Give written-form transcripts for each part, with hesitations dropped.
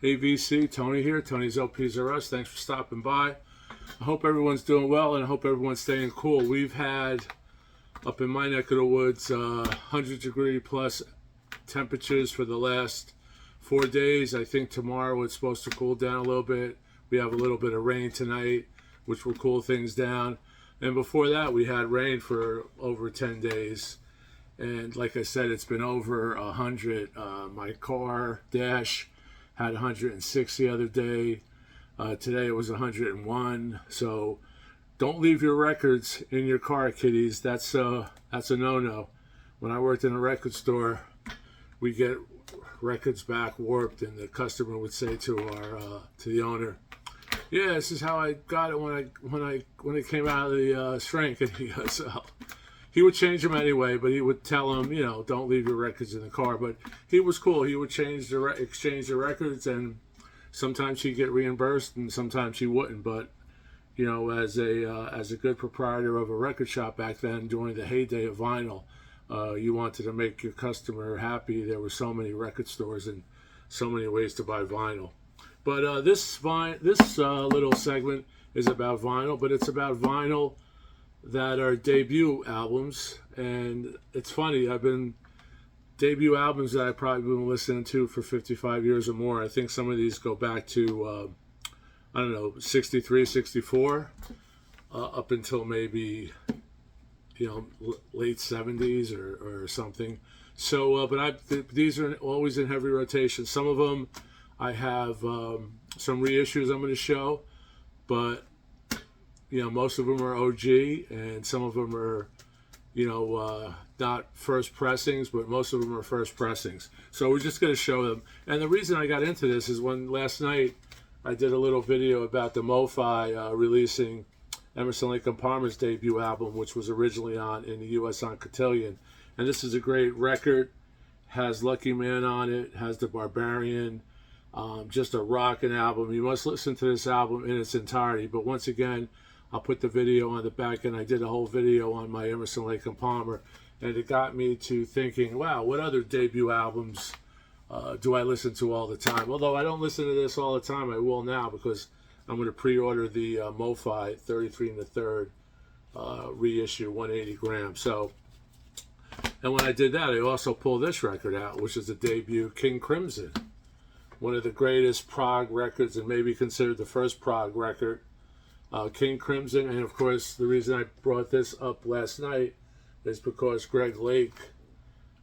Hey VC, Tony here. Tony's LPs Are Us. Thanks for stopping by. I hope everyone's doing well and I hope everyone's staying cool. We've had up in my neck of the woods 100-degree plus temperatures for the last 4 days. I think tomorrow it's supposed to cool down a little bit. We have a little bit of rain tonight, which will cool things down. And before that, we had rain for over 10 days. And like I said, it's been over 100. My car dash had 106 the other day. Today it was 101. So don't leave your records in your car, kiddies. That's a no-no. When I worked in a record store, we get records back warped, and the customer would say to the owner, "Yeah, this is how I got it when it came out of the shrink." And he goes, "Oh." He would change them anyway, but he would tell them, don't leave your records in the car. But he was cool. He would exchange the records, and sometimes he'd get reimbursed, and sometimes he wouldn't. But as a good proprietor of a record shop back then, during the heyday of vinyl, you wanted to make your customer happy. There were so many record stores and so many ways to buy vinyl. But this little segment is about vinyl, but it's about vinyl that are debut albums. And it's funny, debut albums that I've probably been listening to for 55 years or more. I think some of these go back to 63, 64, up until maybe late 70s or something. So these are always in heavy rotation. Some of them I have some reissues I'm going to show, but most of them are OG, and some of them are, not first pressings, but most of them are first pressings. So we're just going to show them. And the reason I got into this is when last night I did a little video about the MoFi releasing Emerson, Lake and Palmer's debut album, which was originally in the U.S. on Cotillion. And this is a great record. Has Lucky Man on it, has The Barbarian, just a rocking album. You must listen to this album in its entirety. But once again, I'll put the video on the back, and I did a whole video on my Emerson, Lake and Palmer, and it got me to thinking, wow, what other debut albums do I listen to all the time? Although I don't listen to this all the time, I will now, because I'm going to pre-order the MoFi 33 1/3 reissue 180 grams. So, and when I did that, I also pulled this record out, which is the debut King Crimson, one of the greatest prog records, and maybe considered the first prog record. King Crimson. And of course, the reason I brought this up last night is because Greg Lake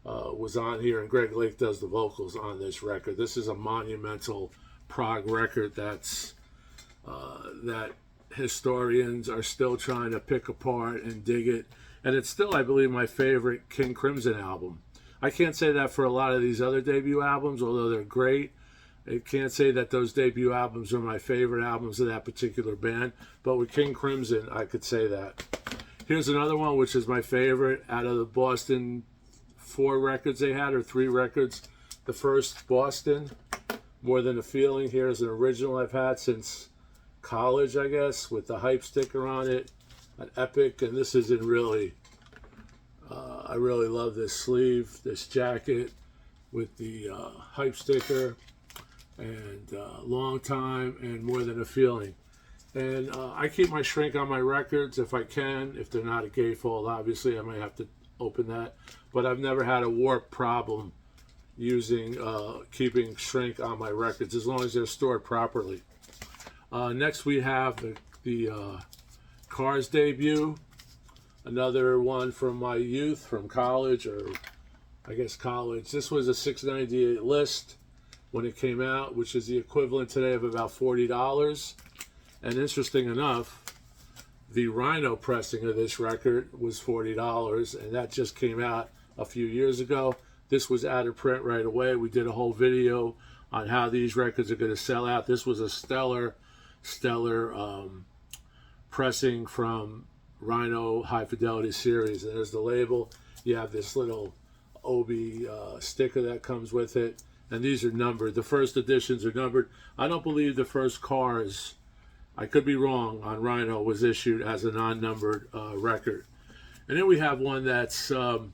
was on here, and Greg Lake does the vocals on this record. This is a monumental prog record that historians are still trying to pick apart and dig it, and it's still, I believe, my favorite King Crimson album. I can't say that for a lot of these other debut albums, although they're great. I can't say that those debut albums are my favorite albums of that particular band, but with King Crimson, I could say that. Here's another one, which is my favorite out of the Boston 4 records they had, or 3 records. The first, Boston, More Than a Feeling. Here's an original I've had since college, I guess, with the hype sticker on it, an epic. And this is I really love this sleeve, this jacket with the hype sticker, and Long Time, and More Than a Feeling. And I keep my shrink on my records if I can. If they're not a gatefold, obviously I might have to open that. But I've never had a warp problem using keeping shrink on my records, as long as they're stored properly. Next we have the Cars debut, another one from my youth, from college, or I guess college. This was a 698 list when it came out, which is the equivalent today of about $40. And interesting enough, the Rhino pressing of this record was $40, and that just came out a few years ago. This was out of print right away. We did a whole video on how these records are going to sell out. This was a stellar pressing from Rhino High Fidelity series. And there's the label. You have this little Obi sticker that comes with it. And these are numbered. The first editions are numbered. I don't believe the first Cars, I could be wrong, on Rhino was issued as a non-numbered record. And then we have one that's a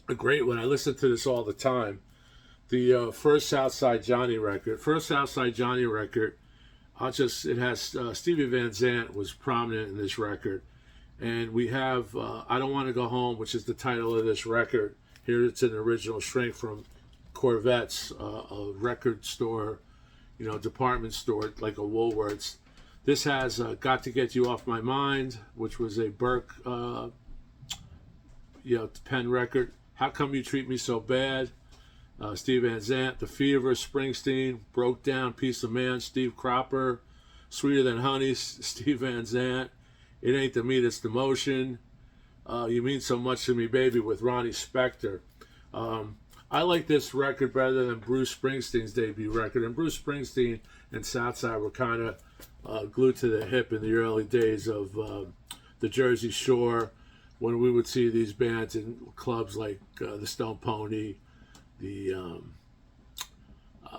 great one. I listen to this all the time. the first Southside Johnny record. First Southside Johnny record, it has Stevie Van Zandt was prominent in this record. And we have I Don't Want to Go Home, which is the title of this record. Here it's an original shrink from Corvette's, a record store, department store, like a Woolworths. This has Got to Get You Off My Mind, which was a Burke, pen record. How Come You Treat Me So Bad, Steve Van Zandt. The Fever, Springsteen. Broke Down, Piece of Man, Steve Cropper. Sweeter Than Honey, Steve Van Zandt. It Ain't the Meat, It's the Motion. You Mean So Much to Me, Baby, with Ronnie Spector. I like this record better than Bruce Springsteen's debut record. And Bruce Springsteen and Southside were kind of glued to the hip in the early days of the Jersey Shore, when we would see these bands in clubs like the Stone Pony, the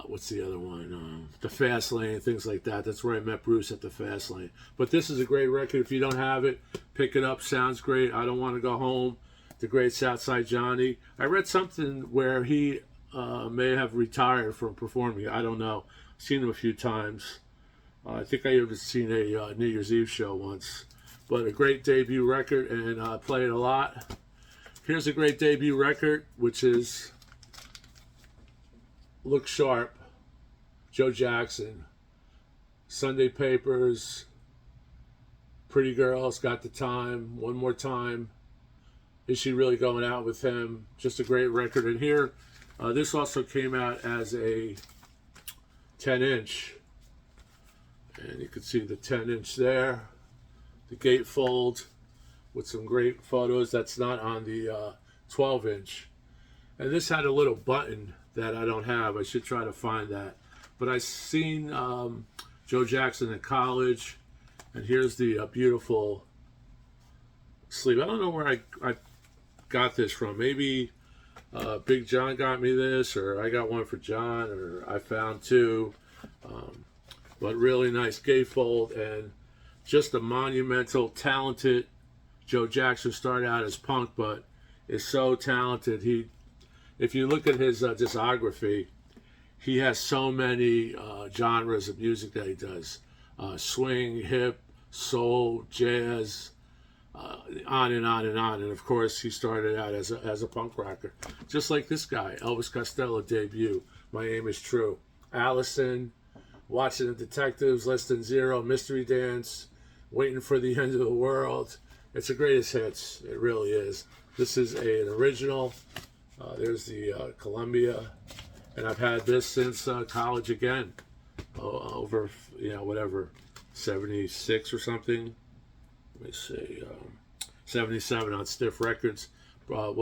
what's the other one? The Fast Lane, things like that. That's where I met Bruce, at the Fast Lane. But this is a great record. If you don't have it, pick it up. Sounds great. I Don't Want to Go Home, the great Southside Johnny. I read something where he may have retired from performing. I don't know. I've seen him a few times. I think I even seen a New Year's Eve show once. But a great debut record, and I play it a lot. Here's a great debut record, which is Look Sharp, Joe Jackson, Sunday Papers, Pretty Girls, Got the Time, One More Time, Is She Really Going Out with Him? Just a great record. And here, this also came out as a 10-inch. And you can see the 10-inch there. The gatefold with some great photos. That's not on the 12-inch. And this had a little button that I don't have. I should try to find that. But I seen Joe Jackson in college, and here's the beautiful sleeve. I don't know where I got this from. Maybe Big John got me this, or I got one for John, or I found two. But really nice gatefold, and just a monumental, talented Joe Jackson. Started out as punk, but is so talented. If you look at his discography, he has so many genres of music that he does. Swing, hip, soul, jazz, on and on and on. And of course, he started out as a punk rocker. Just like this guy, Elvis Costello debut, My Aim Is True. Allison, Watching the Detectives, Less Than Zero, Mystery Dance, Waiting for the End of the World. It's the greatest hits. It really is. This is an original. There's the Columbia. And I've had this since college again. Over, 76 or something. Let me see. 77 on Stiff Records.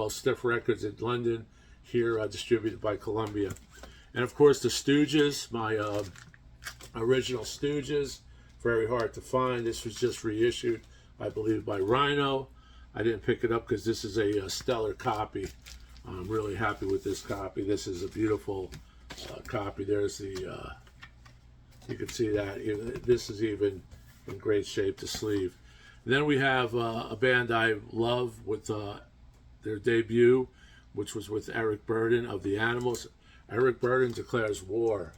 Stiff Records in London. Here, distributed by Columbia. And of course, the Stooges, my original Stooges. Very hard to find. This was just reissued, I believe, by Rhino. I didn't pick it up because this is a stellar copy. I'm really happy with this copy. This is a beautiful copy. There's the, you can see that. This is even in great shape, the sleeve. And then we have a band I love with their debut, which was with Eric Burdon of the Animals. Eric Burdon declares war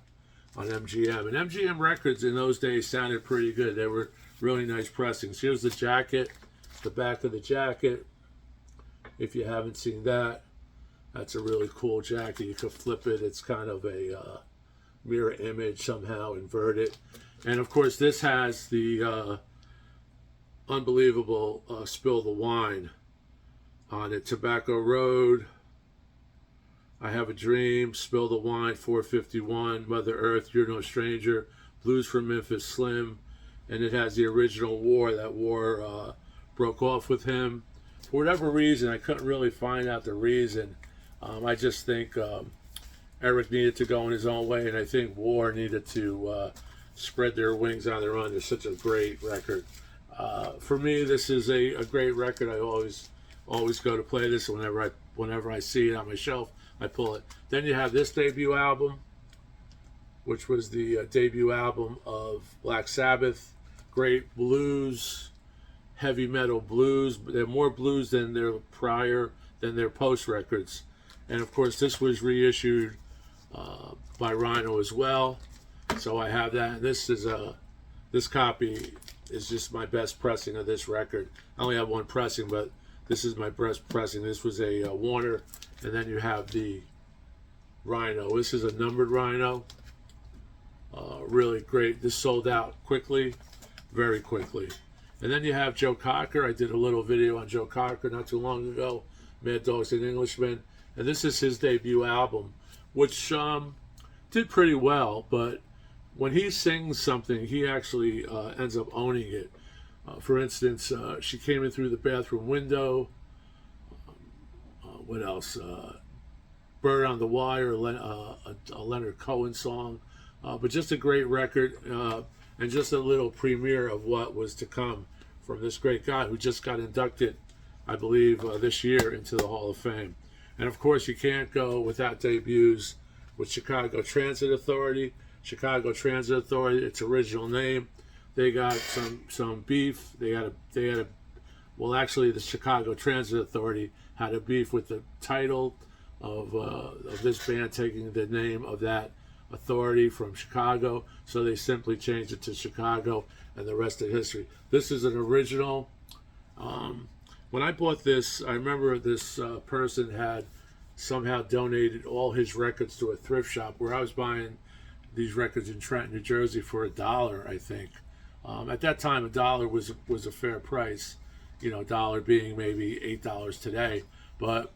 on MGM. And MGM records in those days sounded pretty good. They were really nice pressings. Here's the jacket, the back of the jacket. If you haven't seen that, that's a really cool jacket. You could flip it. It's kind of a mirror image somehow, inverted. And of course, this has the unbelievable Spill the Wine on it. Tobacco Road, I Have a Dream, Spill the Wine, 451, Mother Earth, You're No Stranger, Blues from Memphis Slim, and it has the original War. That war broke off with him. For whatever reason, I couldn't really find out the reason. I just think Eric needed to go in his own way, and I think War needed to spread their wings on their own. It's such a great record. For me, this is a great record. I always go to play this whenever I see it on my shelf. I pull it. Then you have this debut album, which was the debut album of Black Sabbath. Great blues, heavy metal blues. They're more blues than their post records. And of course, this was reissued by Rhino as well. So I have that. This is this copy is just my best pressing of this record. I only have one pressing, but this is my best pressing. This was a Warner, and then you have the Rhino. This is a numbered Rhino. Really great. This sold out quickly, very quickly. And then you have Joe Cocker. I did a little video on Joe Cocker not too long ago, Mad Dogs and Englishmen. And this is his debut album, which did pretty well, but when he sings something, he actually ends up owning it. For instance, She Came In Through the Bathroom Window. What else? Bird on the Wire, a Leonard Cohen song. But just a great record, and just a little premiere of what was to come from this great guy who just got inducted, I believe, this year into the Hall of Fame. And of course, you can't go without debuts with Chicago Transit Authority. Chicago Transit Authority, its original name. They got some beef. Well, actually, the Chicago Transit Authority had a beef with the title of this band taking the name of that authority from Chicago, so they simply changed it to Chicago, and the rest of history. This is an original. When I bought this, I remember this person had somehow donated all his records to a thrift shop where I was buying these records in Trenton, New Jersey for $1, I think. At that time, $1 was a fair price, you know, $1 being maybe $8 today. But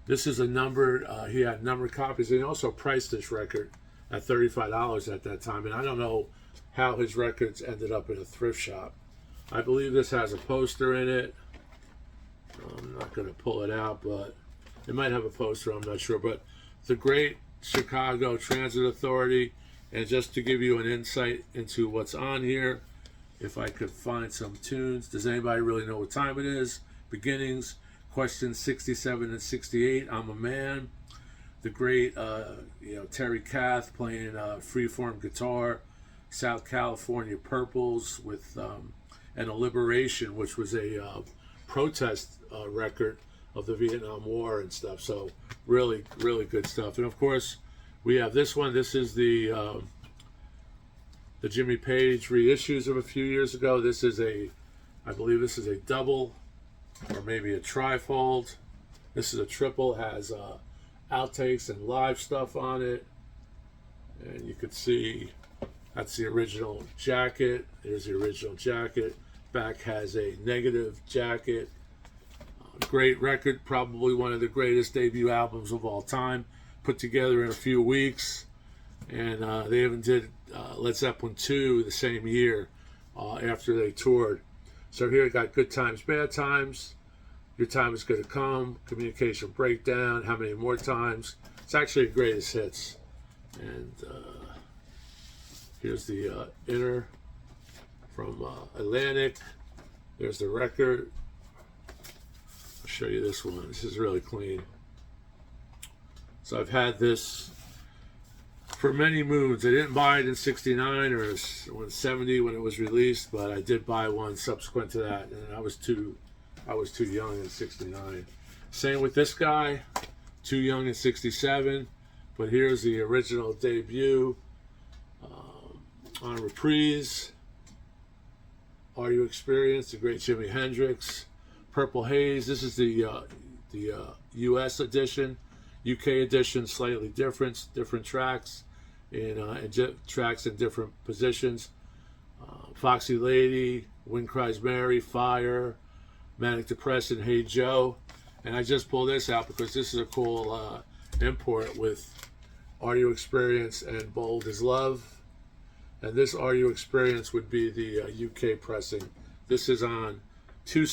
this is a numbered, he had numbered copies, and he also priced this record at $35 at that time. And I don't know how his records ended up in a thrift shop. I believe this has a poster in it. I'm not going to pull it out, but it might have a poster, I'm not sure. But the great Chicago Transit Authority, and just to give you an insight into what's on here, if I could find some tunes. Does anybody really know what time it is? Beginnings, questions 67 and 68, I'm a Man. The great Terry Kath playing freeform guitar. South California Purples with and a Liberation, which was a protest record of the Vietnam War and stuff. So really, really good stuff. And of course, we have this one. This is the Jimmy Page reissues of a few years ago. This is I believe this is a double or maybe a trifold. This is a triple. It has outtakes and live stuff on it. And you can see that's the original jacket. There's the original jacket. Back has a negative jacket. Great record, probably one of the greatest debut albums of all time, put together in a few weeks. And they even did Led Zeppelin 2 the same year after they toured. So here you got Good Times, Bad Times, Your Time Is Gonna Come, Communication Breakdown, How Many More Times. It's actually a greatest hits. And here's the inner from Atlantic. There's the record. I'll show you this one. This is really clean. So I've had this for many moons. I didn't buy it in '69 or '70 when it was released, but I did buy one subsequent to that, and I was too young in '69. Same with this guy, too young in '67. But here's the original debut on reprise. Are You Experienced? The great Jimi Hendrix. Purple Haze. This is the U.S. edition. UK edition, slightly different tracks tracks in different positions. Foxy Lady, Wind Cries Mary, Fire, Manic Depression, Hey Joe. And I just pulled this out because this is a cool import with Are You Experienced and Bold as Love. And this Are You Experienced would be the UK pressing. This is on 2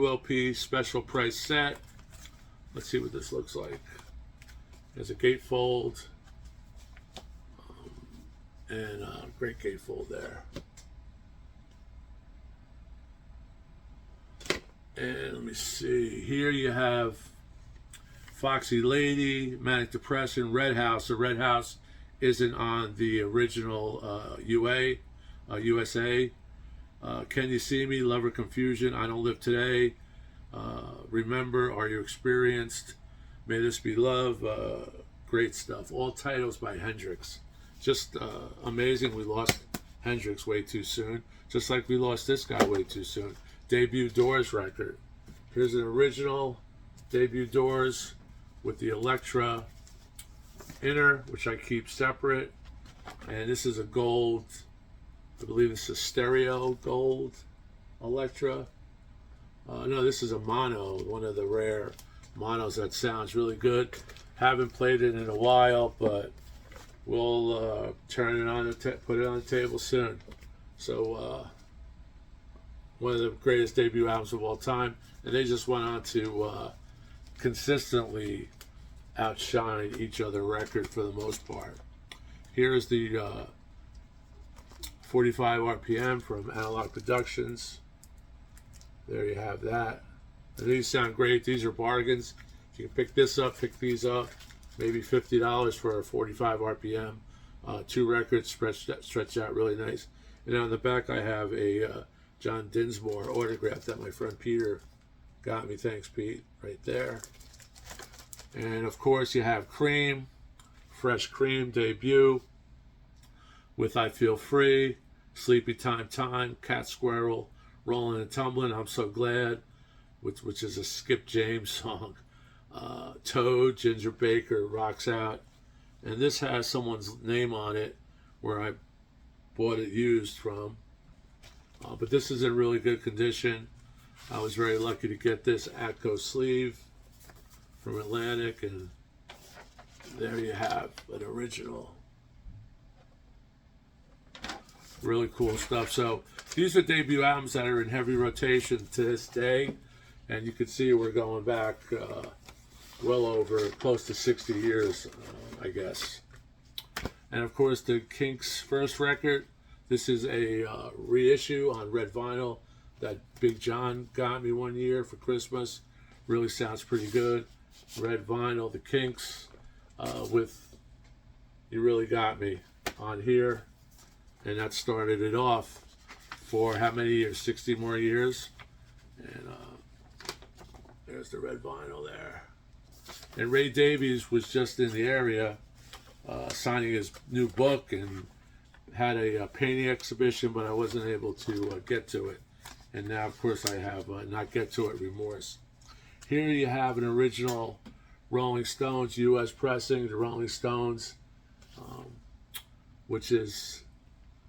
LP special price set. Let's see what this looks like. There's a gatefold, and a great gatefold there. And let me see. Here you have Foxy Lady, Manic Depression, Red House. The Red House isn't on the original USA. Can You See Me? Love or Confusion. I Don't Live Today. Remember, Are You Experienced? May This Be Love. Great stuff. All titles by Hendrix. Just amazing. We lost Hendrix way too soon, just like we lost this guy way too soon. Debut Doors record. Here's an original debut Doors with the Electra inner, which I keep separate. And this is a gold, I believe it's a stereo gold Electra. No, this is a mono, one of the rare monos that sounds really good. Haven't played it in a while, but we'll turn it on, put it on the table soon. So one of the greatest debut albums of all time, and they just went on to consistently outshine each other record for the most part. Here's the 45 RPM from Analog Productions. There you have that. And these sound great. These are bargains. You can pick this up, pick these up. Maybe $50 for a 45 RPM. Two records stretched out really nice. And on the back I have a John Dinsmore autograph that my friend Peter got me. Thanks, Pete. Right there. And of course you have Cream, Fresh Cream debut with I Feel Free, Sleepy Time Time, Cat Squirrel, Rolling and Tumbling, I'm So Glad, which is a Skip James song. Toad, Ginger Baker, Rocks Out. And this has someone's name on it where I bought it used from. But this is in really good condition. I was very lucky to get this Atco sleeve from Atlantic, and there you have an original. Really cool stuff. So these are debut albums that are in heavy rotation to this day, and you can see we're going back well over close to 60 years, I guess. And of course the Kinks' first record. This is a reissue on red vinyl that Big John got me one year for Christmas. Really sounds pretty good. Red vinyl, the Kinks, with You Really Got Me on here. And that started it off for how many years? 60 more years. And there's the red vinyl there. And Ray Davies was just in the area signing his new book and had a painting exhibition, but I wasn't able to get to it. And now, of course, I have not get to it remorse. Here you have an original Rolling Stones U.S. pressing, the Rolling Stones, which is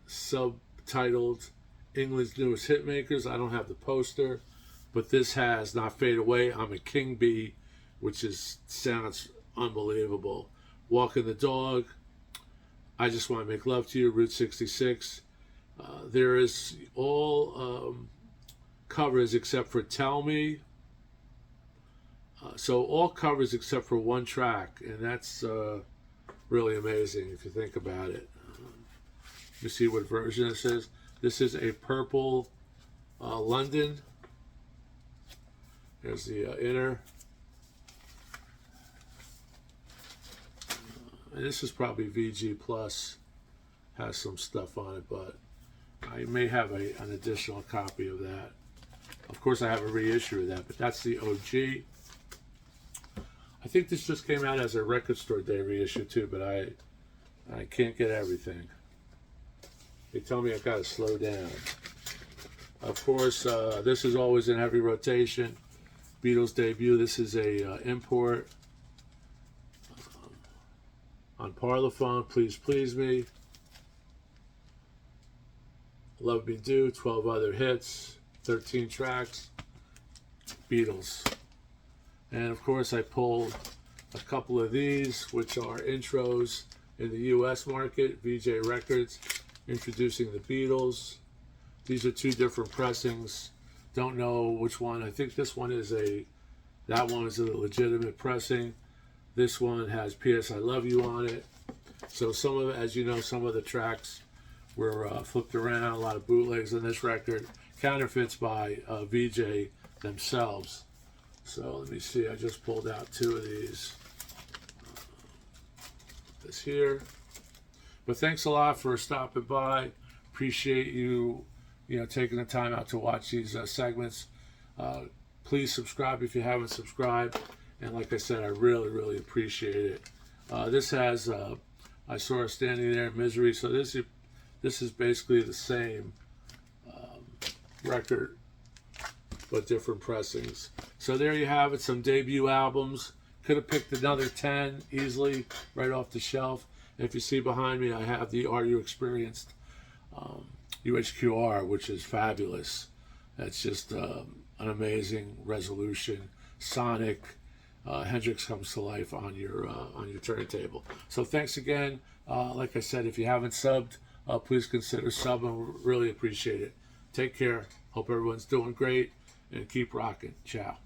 subtitled England's Newest Hitmakers. I don't have the poster, but this has Not Fade Away, I'm a King Bee, which sounds unbelievable. Walking the Dog, I Just Want to Make Love to You, Route 66. There is all covers except for Tell Me. So all covers except for one track, and that's really amazing if you think about it. You see what version this is? This is a purple London. There's the inner. And this is probably VG Plus. Has some stuff on it, but I may have an additional copy of that. Of course, I have a reissue of that, but that's the OG. I think this just came out as a Record Store Day reissue too, but I can't get everything. They tell me I've got to slow down. Of course, this is always in heavy rotation. Beatles debut. This is a import on Parlophone. Please Please Me. Love Me Do. 12 other hits. 13 tracks. Beatles. And of course I pulled a couple of these, which are intros in the US market. VJ Records introducing the Beatles. These are two different pressings. Don't know which one. I think this one is that one is a legitimate pressing. This one has P.S. I Love You on it. So some of, as you know, some of the tracks were flipped around. A lot of bootlegs on this record. Counterfeits by VJ themselves. So let me see. I just pulled out two of these. This here. But thanks a lot for stopping by. Appreciate you taking the time out to watch these segments. Please subscribe if you haven't subscribed. And like I said, I really, really appreciate it. This has, I saw her standing there in misery. So this is basically the same record, but different pressings. So there you have it, some debut albums. Could have picked another 10 easily right off the shelf. And if you see behind me, I have the Are You Experienced UHQR, which is fabulous. That's just an amazing resolution, sonic. Hendrix comes to life on your turntable. So thanks again. Like I said, if you haven't subbed, please consider subbing. Really appreciate it. Take care. Hope everyone's doing great, and keep rocking. Ciao.